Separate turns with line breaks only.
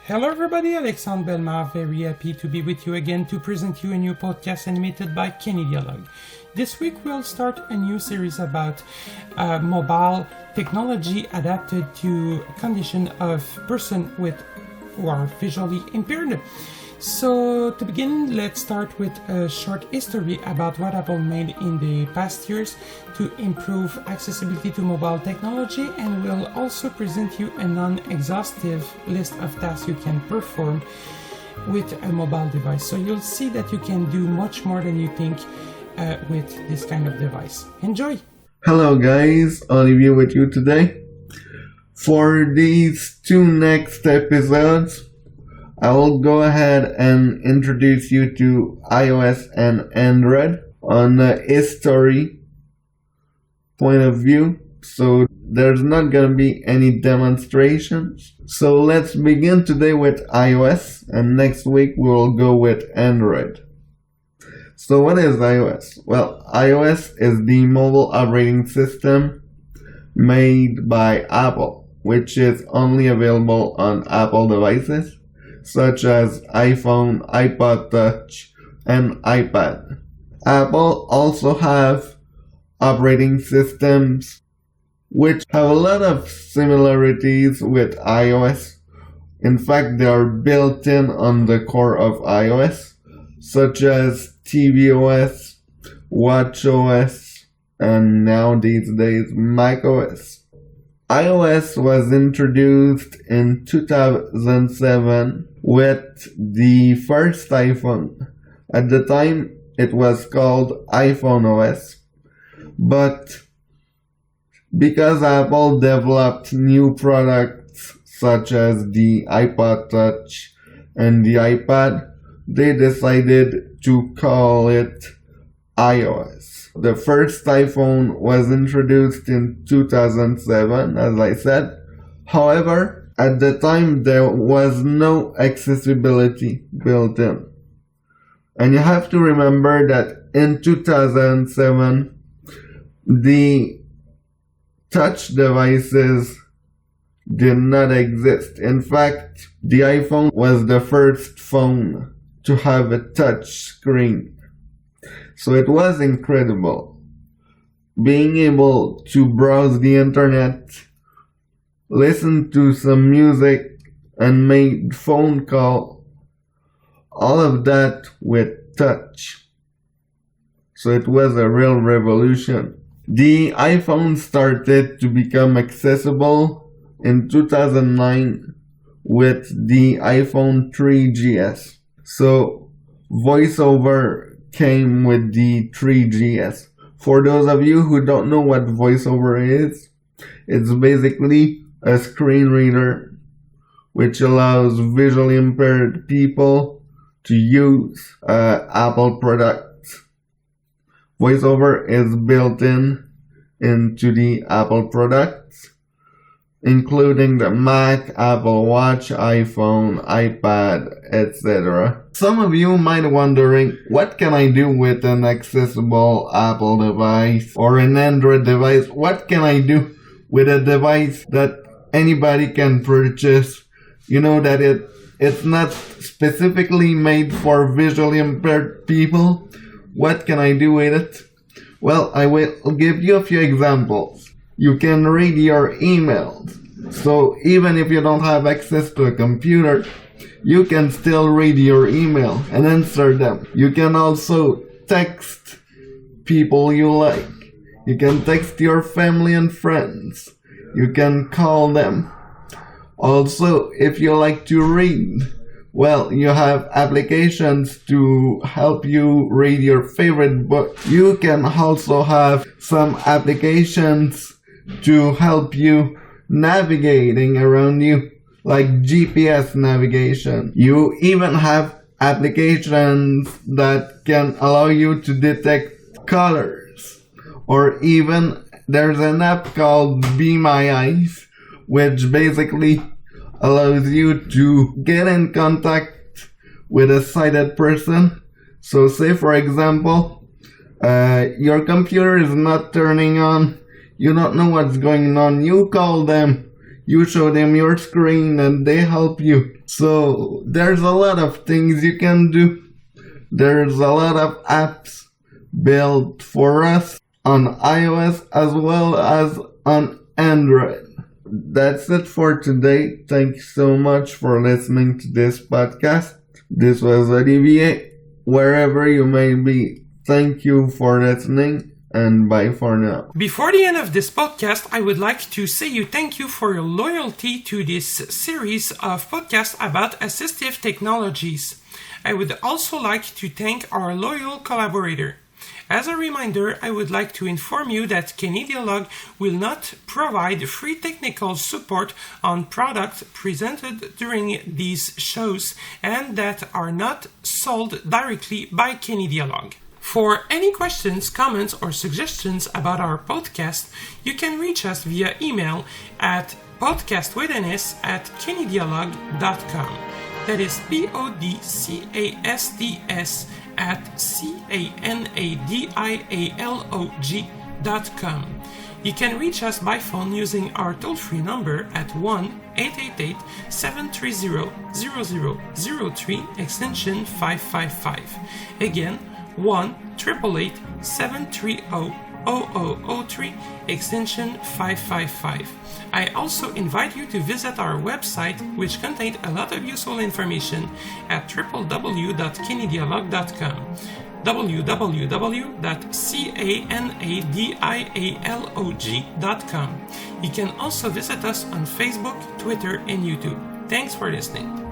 Hello everybody, Alexandre Belmar, very happy to be with you again to present you a new podcast animated by Kenny Dialogue. This week we'll start a new series about mobile technology adapted to condition of person who are visually impaired. So to begin, let's start with a short history about what Apple made in the past years to improve accessibility to mobile technology, and we'll also present you a non-exhaustive list of tasks you can perform with a mobile device. So you'll see that you can do much more than you think with this kind of device. Enjoy!
Hello guys, Olivier with you today. For these two next episodes, I will go ahead and introduce you to iOS and Android on a history point of view. So there's not going to be any demonstrations. So let's begin today with iOS, and next week we will go with Android. So what is iOS? Well, iOS is the mobile operating system made by Apple, which is only available on Apple devices such as iPhone, iPod Touch, and iPad. Apple also have operating systems which have a lot of similarities with iOS. In fact, they are built in on the core of iOS, such as tvOS, watchOS, and now these days macOS. iOS was introduced in 2007 with the first iPhone. At the time, it was called iPhone OS, but because Apple developed new products such as the iPod Touch and the iPad, they decided to call it iOS. The first iPhone was introduced in 2007, as I said. However, at the time there was no accessibility built in. And you have to remember that in 2007, the touch devices did not exist. In fact, the iPhone was the first phone to have a touch screen. So it was incredible. Being able to browse the internet, listen to some music, and make phone call, all of that with touch. So it was a real revolution. The iPhone started to become accessible in 2009 with the iPhone 3GS. So VoiceOver came with the 3GS. For those of you who don't know what VoiceOver is, it's basically a screen reader which allows visually impaired people to use Apple products. VoiceOver is built into the Apple products, including the Mac, Apple Watch, iPhone, iPad, etc. Some of you might be wondering, what can I do with an accessible Apple device or an Android device? What can I do with a device that anybody can purchase? You know that it's not specifically made for visually impaired people. What can I do with it? Well, I will give you a few examples. You can read your emails. So even if you don't have access to a computer, you can still read your email and answer them. You can also text people you like. You can text your family and friends. You can call them. Also, if you like to read, well, you have applications to help you read your favorite book. You can also have some applications to help you navigating around you, like GPS navigation. You even have applications that can allow you to detect colors. Or even there's an app called Be My Eyes, which basically allows you to get in contact with a sighted person. So say for example, your computer is not turning on, you don't know what's going on, you call them, you show them your screen and they help you. So there's a lot of things you can do. There's a lot of apps built for us on iOS as well as on Android. That's it for today. Thank you so much for listening to this podcast. This was Olivier. Wherever you may be, thank you for listening and bye for now.
Before the end of this podcast, I would like to say thank you for your loyalty to this series of podcasts about assistive technologies. I would also like to thank our loyal collaborator. As a reminder, I would like to inform you that Canadialog will not provide free technical support on products presented during these shows and that are not sold directly by Canadialog. For any questions, comments, or suggestions about our podcast, you can reach us via email at podcastwithns@canadialog.com. That is PODCASTS at CANADIALOG.com. You can reach us by phone using our toll-free number at 1-888-730-0003 extension 555. Again, 1-888-730-0003 extension 555. I also invite you to visit our website, which contains a lot of useful information at www.canadialog.com www.canadialog.com. You can also visit us on Facebook, Twitter, and YouTube. Thanks for listening.